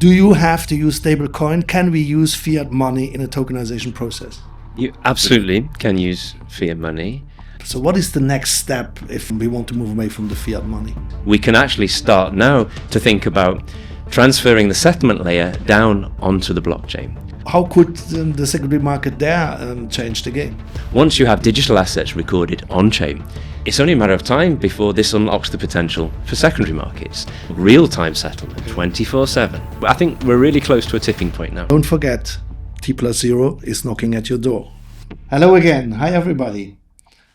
Do you have to use stablecoin? Can we use fiat money in a tokenization process? You absolutely can use fiat money. So what is the next step if we want to move away from the fiat money? We can actually start now to think about transferring the settlement layer down onto the blockchain. How could the secondary market there change the game? Once you have digital assets recorded on-chain, it's only a matter of time before this unlocks the potential for secondary markets. Real-time settlement, 24/7. I think we're really close to a tipping point now. Don't forget, T+0 is knocking at your door. Hello again. Hi, everybody.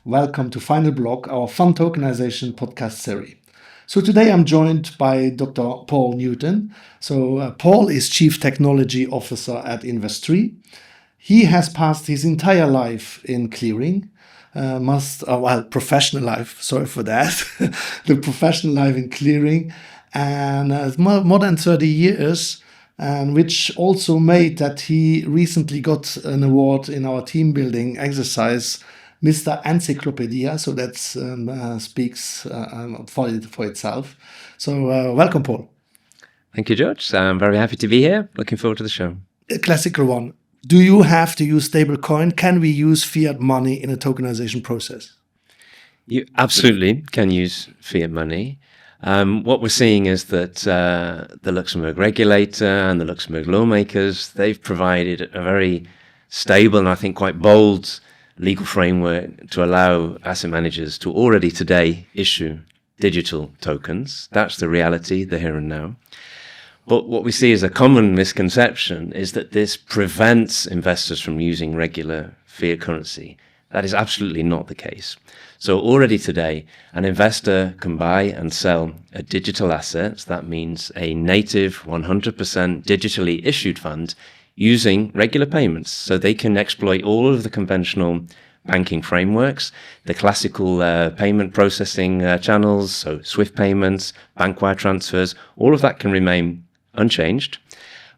Welcome to Final Block, our fun tokenization podcast series. So today I'm joined by Dr. Paul Newton. So Paul is Chief Technology Officer at Invest3. He has passed his entire life in clearing, professional life, sorry for that, the professional life in clearing, and more than 30 years, and which also made that he recently got an award in our team building exercise, Mr. Encyclopedia, so that speaks for itself. So welcome, Paul. Thank you, George. I'm very happy to be here. Looking forward to the show. A classical one. Do you have to use stablecoin? Can we use fiat money in a tokenization process? You absolutely can use fiat money. What we're seeing is that the Luxembourg regulator and the Luxembourg lawmakers, they've provided a very stable and I think quite bold legal framework to allow asset managers to already today issue digital tokens. That's the reality, the here and now. But what we see as a common misconception is that this prevents investors from using regular fiat currency. That is absolutely not the case. So already today, an investor can buy and sell a digital asset. That means a native 100% digitally issued fund using regular payments. So they can exploit all of the conventional banking frameworks, the classical payment processing channels, so SWIFT payments, bank wire transfers, all of that can remain unchanged,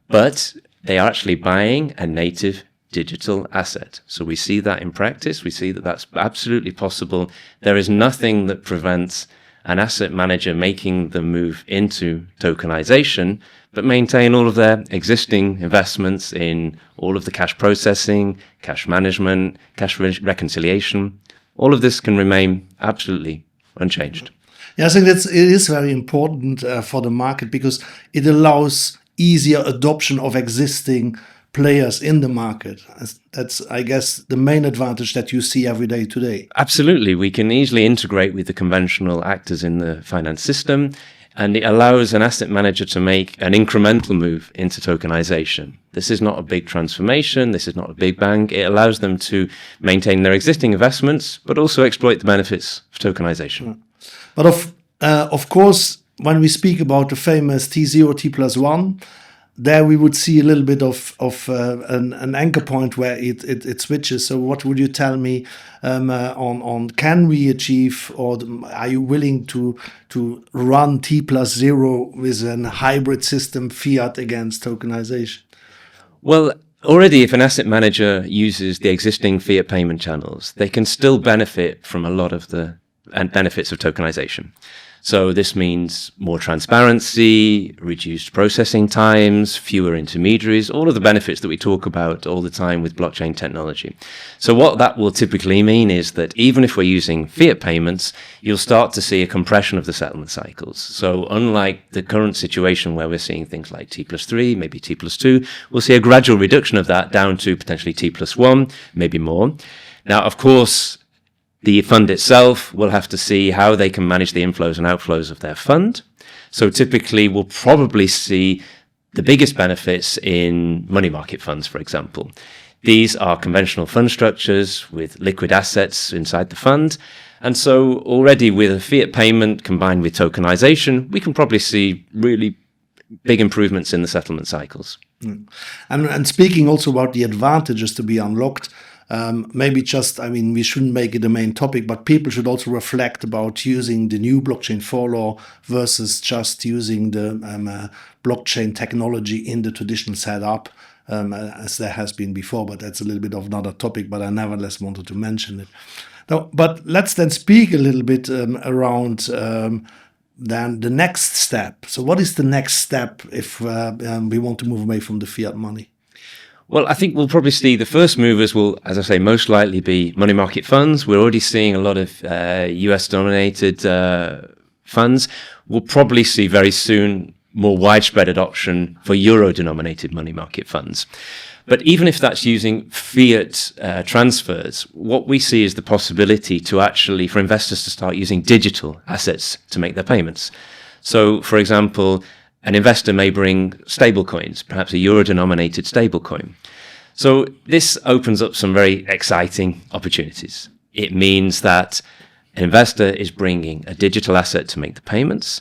but they are actually buying a native digital asset. So we see that in practice. We see that that's absolutely possible. There is nothing that prevents an asset manager making the move into tokenization, but maintain all of their existing investments in all of the cash processing, cash management, cash reconciliation. All of this can remain absolutely unchanged. Yeah, I think it is very important for the market because it allows easier adoption of existing players in the market. That's, I guess, the main advantage that you see every day today. Absolutely. We can easily integrate with the conventional actors in the finance system, and it allows an asset manager to make an incremental move into tokenization. This is not a big transformation. This is not a big bang. It allows them to maintain their existing investments, but also exploit the benefits of tokenization. Yeah. But of course, when we speak about the famous T0, T+1, there we would see a little bit of an anchor point where it switches. So what would you tell me on can we achieve, or are you willing to run T+0 with a hybrid system, fiat against tokenization? Well, already if an asset manager uses the existing fiat payment channels, they can still benefit from a lot of the benefits of tokenization. So this means more transparency, reduced processing times, fewer intermediaries, all of the benefits that we talk about all the time with blockchain technology. So what that will typically mean is that even if we're using fiat payments, you'll start to see a compression of the settlement cycles. So unlike the current situation where we're seeing things like T+3, maybe T+2, we'll see a gradual reduction of that down to potentially T+1, maybe more. Now, of course, the fund itself will have to see how they can manage the inflows and outflows of their fund. So typically we'll probably see the biggest benefits in money market funds, for example. These are conventional fund structures with liquid assets inside the fund. And so already with a fiat payment combined with tokenization, we can probably see really big improvements in the settlement cycles. Mm. And speaking also about the advantages to be unlocked, maybe just, we shouldn't make it a main topic, but people should also reflect about using the new blockchain 4 law versus just using the blockchain technology in the traditional setup, as there has been before. But that's a little bit of another topic, but I nevertheless wanted to mention it. Now, but let's then speak a little bit around then the next step. So what is the next step if we want to move away from the fiat money? Well, I think we'll probably see the first movers will, as I say, most likely be money market funds. We're already seeing a lot of US-dominated funds. We'll probably see very soon more widespread adoption for euro-denominated money market funds. But even if that's using fiat transfers, what we see is the possibility to actually, for investors to start using digital assets to make their payments. So, for example, an investor may bring stablecoins, perhaps a euro-denominated stablecoin. So this opens up some very exciting opportunities. It means that an investor is bringing a digital asset to make the payments.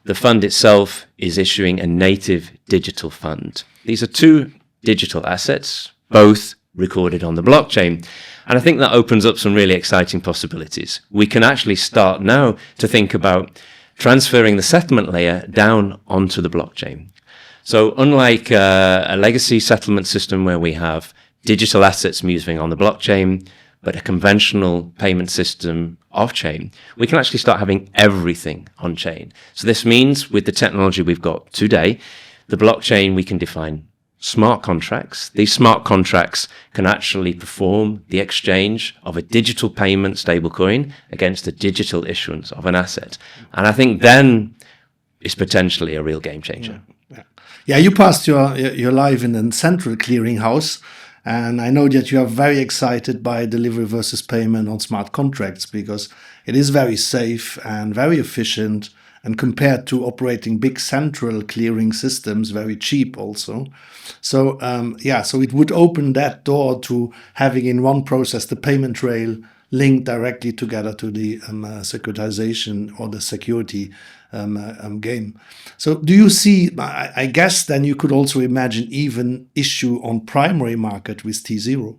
The fund itself is issuing a native digital fund. These are two digital assets, both recorded on the blockchain. And I think that opens up some really exciting possibilities. We can actually start now to think about transferring the settlement layer down onto the blockchain. So unlike a legacy settlement system where we have digital assets moving on the blockchain, but a conventional payment system off-chain, we can actually start having everything on-chain. So this means with the technology we've got today, the blockchain, we can define smart contracts. These smart contracts can actually perform the exchange of a digital payment stablecoin against a digital issuance of an asset. And I think then it's potentially a real game changer. Yeah, you passed your life in a central clearinghouse, and I know that you are very excited by delivery versus payment on smart contracts because it is very safe and very efficient, and compared to operating big central clearing systems, very cheap also. So so it would open that door to having in one process the payment trail linked directly together to the securitization or the security game. So do you see, I guess then you could also imagine even issue on primary market with T0?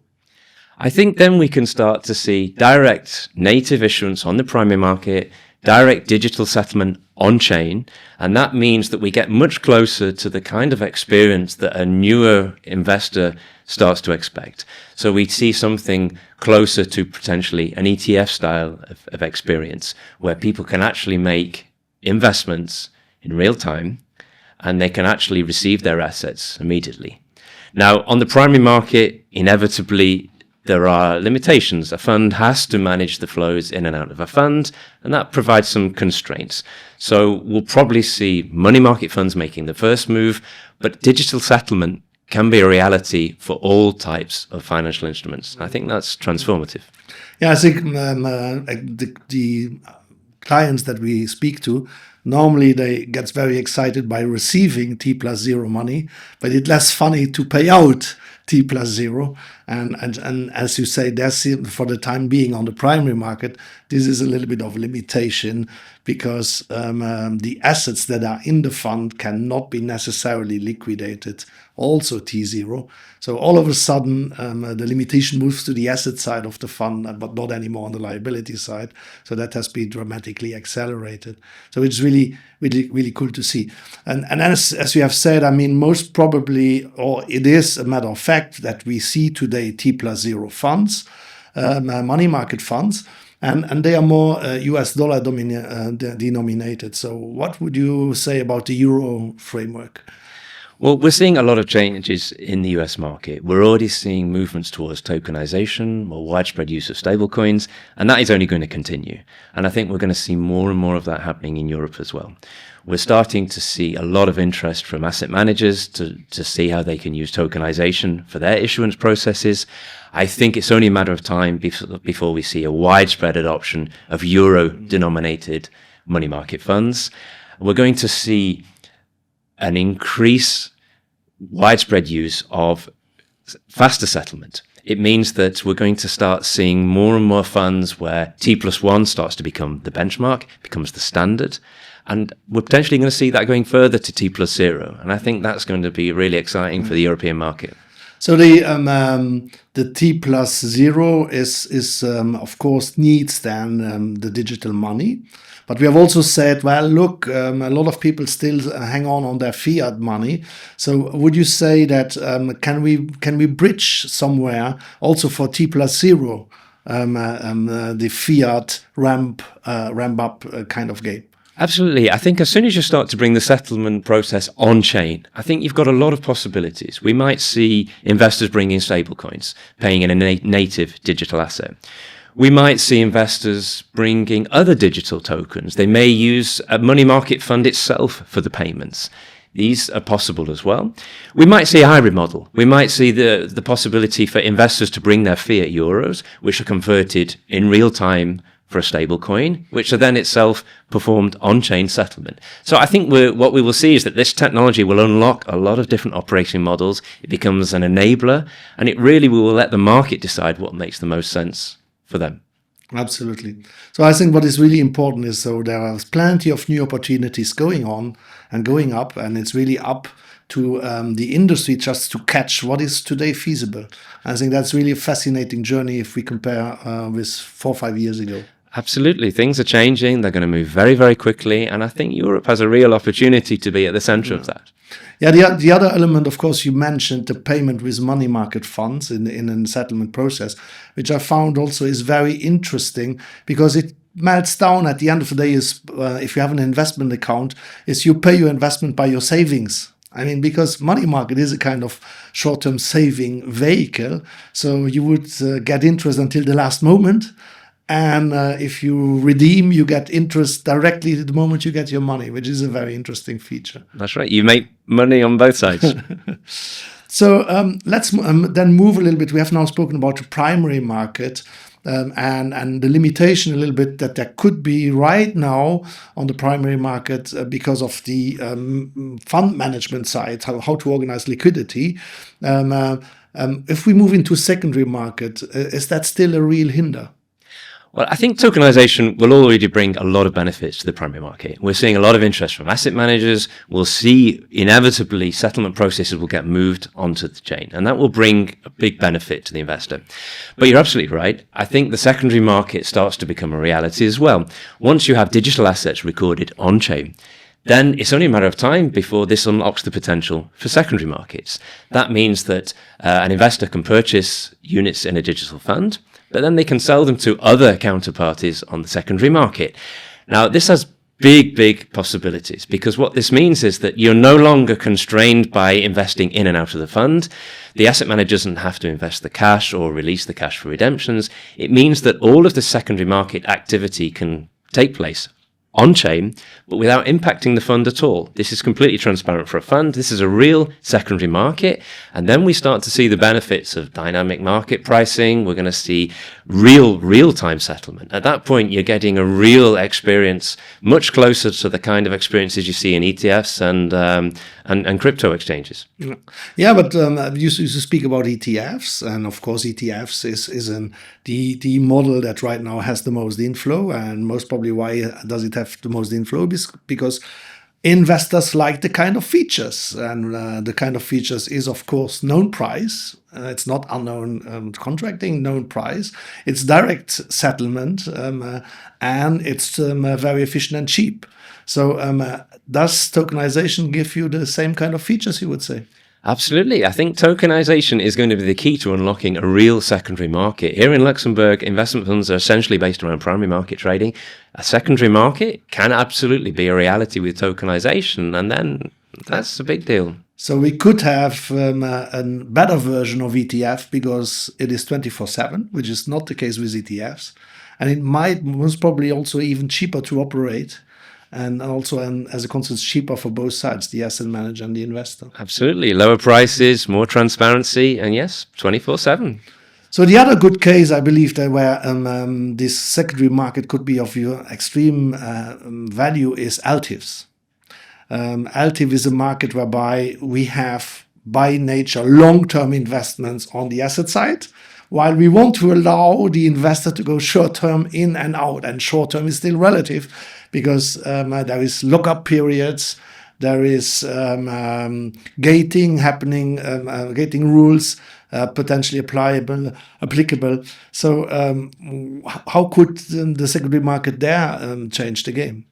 I think then we can start to see direct native issuance on the primary market, direct digital settlement on-chain, and that means that we get much closer to the kind of experience that a newer investor starts to expect. So we see something closer to potentially an ETF style of experience, where people can actually make investments in real time, and they can actually receive their assets immediately. Now, on the primary market, inevitably, there are limitations. A fund has to manage the flows in and out of a fund, and that provides some constraints. So we'll probably see money market funds making the first move, but digital settlement can be a reality for all types of financial instruments. I think that's transformative. Yeah, I think the clients that we speak to, normally they get very excited by receiving T+0 money, but it's less funny to pay out T+0. And as you say, that's for the time being on the primary market, this is a little bit of a limitation because the assets that are in the fund cannot be necessarily liquidated, also T0. So all of a sudden, the limitation moves to the asset side of the fund, but not anymore on the liability side. So that has been dramatically accelerated. So it's really, really, really cool to see. And as you have said, I mean, most probably, or it is a matter of fact that we see today T+0 funds, money market funds, and they are more US dollar denominated. So what would you say about the euro framework? Well, we're seeing a lot of changes in the US market. We're already seeing movements towards tokenization, more widespread use of stablecoins, and that is only going to continue. And I think we're going to see more and more of that happening in Europe as well. We're starting to see a lot of interest from asset managers to see how they can use tokenization for their issuance processes. I think it's only a matter of time before we see a widespread adoption of euro-denominated money market funds. We're going to see an increase, widespread use of faster settlement. It means that we're going to start seeing more and more funds where T+1 starts to become the benchmark, becomes the standard. And we're potentially going to see that going further to T+0. And I think that's going to be really exciting for the European market. So the T+0 is of course needs then the digital money. But we have also said, well, look, a lot of people still hang on their fiat money. So would you say that can we bridge somewhere also for T+0 the fiat ramp up kind of game? Absolutely. I think as soon as you start to bring the settlement process on chain, I think you've got a lot of possibilities. We might see investors bringing stablecoins, paying in a native digital asset. We might see investors bringing other digital tokens. They may use a money market fund itself for the payments. These are possible as well. We might see a hybrid model. We might see the possibility for investors to bring their fiat euros, which are converted in real time for a stable coin, which are then itself performed on-chain settlement. So I think what we will see is that this technology will unlock a lot of different operating models. It becomes an enabler, and it really will let the market decide what makes the most sense for them. Absolutely. So I think what is really important is, so there are plenty of new opportunities going on and going up, and it's really up to the industry just to catch what is today feasible. I think that's really a fascinating journey if we compare with 4 or 5 years ago. Absolutely. Things are changing. They're going to move very, very quickly. And I think Europe has a real opportunity to be at the center of that. Yeah, the other element, of course, you mentioned the payment with money market funds in a settlement process, which I found also is very interesting because it melts down at the end of the day is if you have an investment account, is you pay your investment by your savings. I mean, because money market is a kind of short-term saving vehicle. So you would get interest until the last moment. And if you redeem, you get interest directly the moment you get your money, which is a very interesting feature. That's right. You make money on both sides. So let's then move a little bit. We have now spoken about the primary market and the limitation a little bit that there could be right now on the primary market because of the fund management side, how to organize liquidity. If we move into secondary market, is that still a real hinder? Well, I think tokenization will already bring a lot of benefits to the primary market. We're seeing a lot of interest from asset managers. We'll see inevitably settlement processes will get moved onto the chain, and that will bring a big benefit to the investor. But you're absolutely right. I think the secondary market starts to become a reality as well. Once you have digital assets recorded on chain, then it's only a matter of time before this unlocks the potential for secondary markets. That means that an investor can purchase units in a digital fund, but then they can sell them to other counterparties on the secondary market. Now, this has big possibilities, because what this means is that you're no longer constrained by investing in and out of the fund. The asset manager doesn't have to invest the cash or release the cash for redemptions. It means that all of the secondary market activity can take place on-chain, but without impacting the fund at all. This is completely transparent for a fund. This is a real secondary market. And then we start to see the benefits of dynamic market pricing. We're going to see real-time settlement. At that point, you're getting a real experience, much closer to the kind of experiences you see in ETFs and crypto exchanges. Yeah, but you used to speak about ETFs, and of course ETFs is the model that right now has the most inflow, and most probably why does it have the most inflow? Because investors like the kind of features, and the kind of features is of course known price. It's not unknown contracting, known price. It's direct settlement, and it's very efficient and cheap. So does tokenization give you the same kind of features, you would say? Absolutely. I think tokenization is going to be the key to unlocking a real secondary market. Here in Luxembourg, investment funds are essentially based around primary market trading. A secondary market can absolutely be a reality with tokenization, and then that's a big deal. So we could have a better version of ETF because it is 24/7, which is not the case with ETFs. And it might most probably also even cheaper to operate. And also, as a consequence, cheaper for both sides, the asset manager and the investor. Absolutely. Lower prices, more transparency, and yes, 24/7. So the other good case, I believe, that where this secondary market could be of extreme value is LTIFs. LTIF is a market whereby we have, by nature, long-term investments on the asset side, while we want to allow the investor to go short-term in and out. And short-term is still relative, because there is lockup periods, there is gating happening, gating rules potentially applicable. So how could the secondary market there change the game?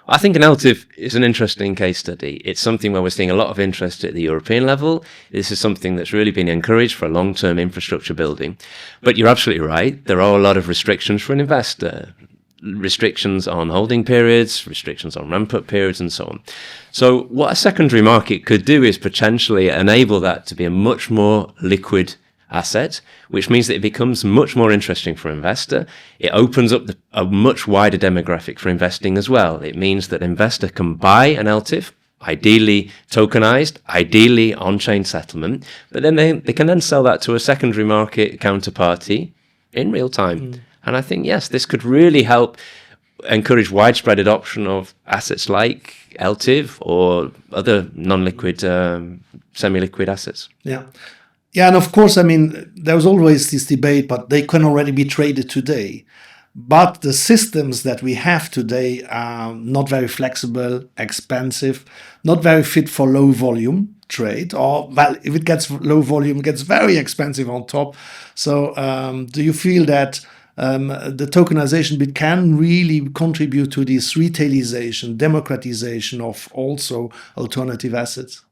I think an LTIF is an interesting case study. It's something where we're seeing a lot of interest at the European level. This is something that's really been encouraged for long-term infrastructure building. But you're absolutely right. There are a lot of restrictions for an investor. restrictions on holding periods, restrictions on ramp-up periods, and so on. So what a secondary market could do is potentially enable that to be a much more liquid asset, which means that it becomes much more interesting for investor. It opens up a much wider demographic for investing as well. It means that investor can buy an LTIF, ideally tokenized, ideally on-chain settlement, but then they can then sell that to a secondary market counterparty in real time. And I think, yes, this could really help encourage widespread adoption of assets like LTIF or other non-liquid, semi-liquid assets. Yeah. Yeah, and of course, I mean, there was always this debate, but they can already be traded today. But the systems that we have today are not very flexible, expensive, not very fit for low volume trade, or, well, if it gets low volume, it gets very expensive on top. So do you feel that the tokenization bit can really contribute to this retailization, democratization of also alternative assets?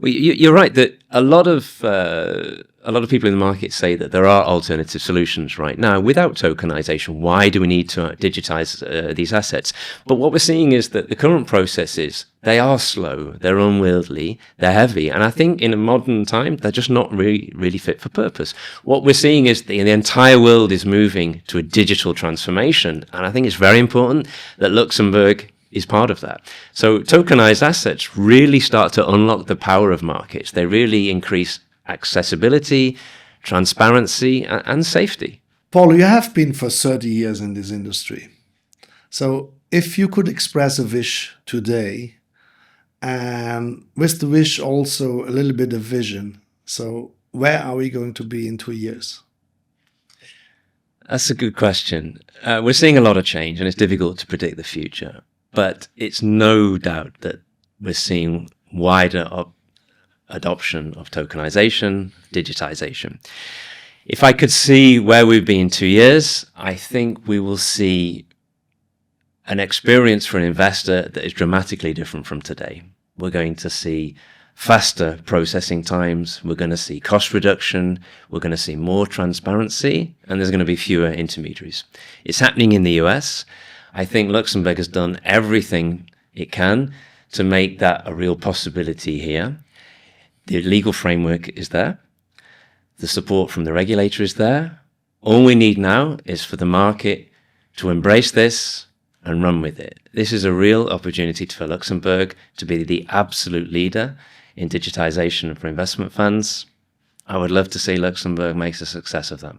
Well, you're right that a lot of people in the market say that there are alternative solutions right now without tokenization. Why do we need to digitize these assets? But what we're seeing is that the current processes, they are slow, they're unwieldy, they're heavy, and I think in a modern time they're just not really fit for purpose. What we're seeing is the entire world is moving to a digital transformation, and I think it's very important that Luxembourg is part of that. So tokenized assets really start to unlock the power of markets. They really increase accessibility, transparency, and safety. Paul, you have been for 30 years in this industry. So if you could express a wish today, and with the wish also a little bit of vision, so where are we going to be in 2 years? That's a good question. We're seeing a lot of change, and it's difficult to predict the future. But it's no doubt that we're seeing wider adoption of tokenization, digitization. If I could see where we've been in 2 years, I think we will see an experience for an investor that is dramatically different from today. We're going to see faster processing times, we're going to see cost reduction, we're going to see more transparency, and there's going to be fewer intermediaries. It's happening in the US. I think Luxembourg has done everything it can to make that a real possibility here. The legal framework is there. The support from the regulator is there. All we need now is for the market to embrace this and run with it. This is a real opportunity for Luxembourg to be the absolute leader in digitization for investment funds. I would love to see Luxembourg make a success of that.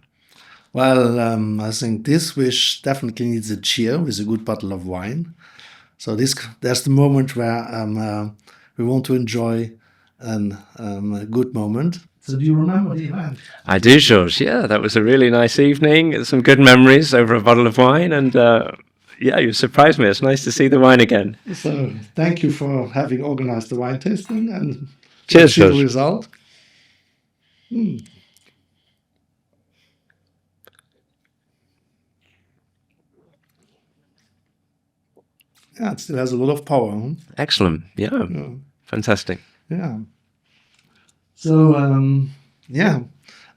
Well, I think this wish definitely needs a cheer with a good bottle of wine. So there's the moment where we want to enjoy a good moment. So do you remember the event? I do, George. Yeah, that was a really nice evening. Some good memories over a bottle of wine. And yeah, you surprised me. It's nice to see the wine again. So thank you for having organized the wine tasting. And cheers, George. The result. Yeah, it still has a lot of power. Huh? Excellent. Yeah. Fantastic. Yeah. So yeah,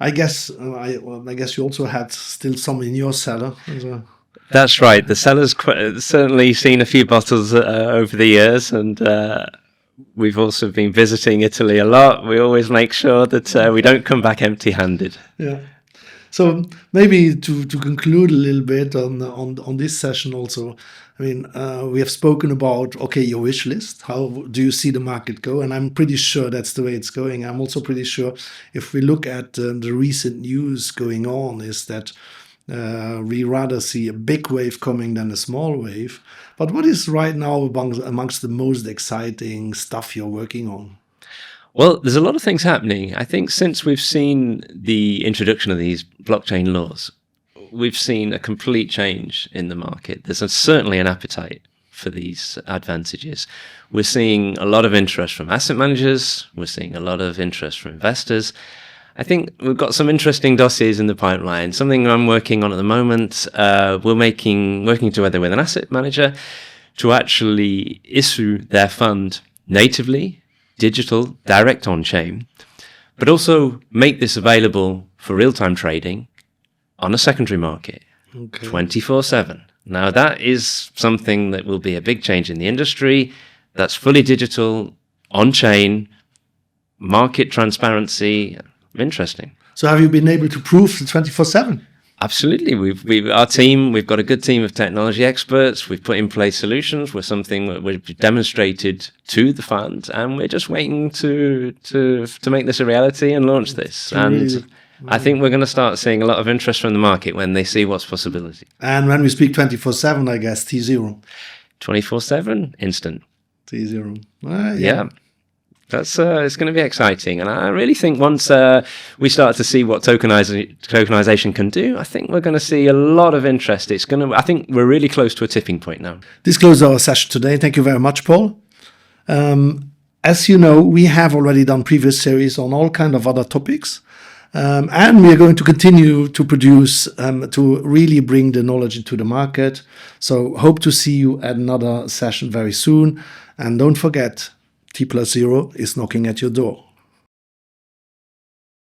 I guess you also had still some in your cellar. That's right. The cellar's certainly seen a few bottles over the years, and we've also been visiting Italy a lot. We always make sure that we don't come back empty-handed. Yeah. So maybe to conclude a little bit on this session also, I mean, we have spoken about, okay, your wish list. How do you see the market go? And I'm pretty sure that's the way it's going. I'm also pretty sure if we look at the recent news going on is that we rather see a big wave coming than a small wave. But what is right now amongst the most exciting stuff you're working on? Well, there's a lot of things happening. I think since we've seen the introduction of these blockchain laws, we've seen a complete change in the market. There's certainly an appetite for these advantages. We're seeing a lot of interest from asset managers. We're seeing a lot of interest from investors. I think we've got some interesting dossiers in the pipeline. Something I'm working on at the moment, we're working together with an asset manager to actually issue their fund natively, digital, direct on-chain, but also make this available for real-time trading on a secondary market, 24/7. Now, that is something that will be a big change in the industry. That's fully digital, on-chain, market transparency. Interesting. So have you been able to prove the 24/7? Absolutely. We've got a good team of technology experts. We've put in place solutions. We're something that we've demonstrated to the fund, and we're just waiting to make this a reality and launch this. And I think we're going to start seeing a lot of interest from the market when they see what's possibility. And when we speak 24/7, I guess T0. 24/7, instant. T0. Yeah. That's it's going to be exciting, and I really think once we start to see what tokenization can do, I think we're going to see a lot of interest. I think we're really close to a tipping point now. This closes our session today. Thank you very much, Paul. As you know, we have already done previous series on all kind of other topics, and we are going to continue to produce to really bring the knowledge into the market. So hope to see you at another session very soon, and don't forget, T+0 is knocking at your door.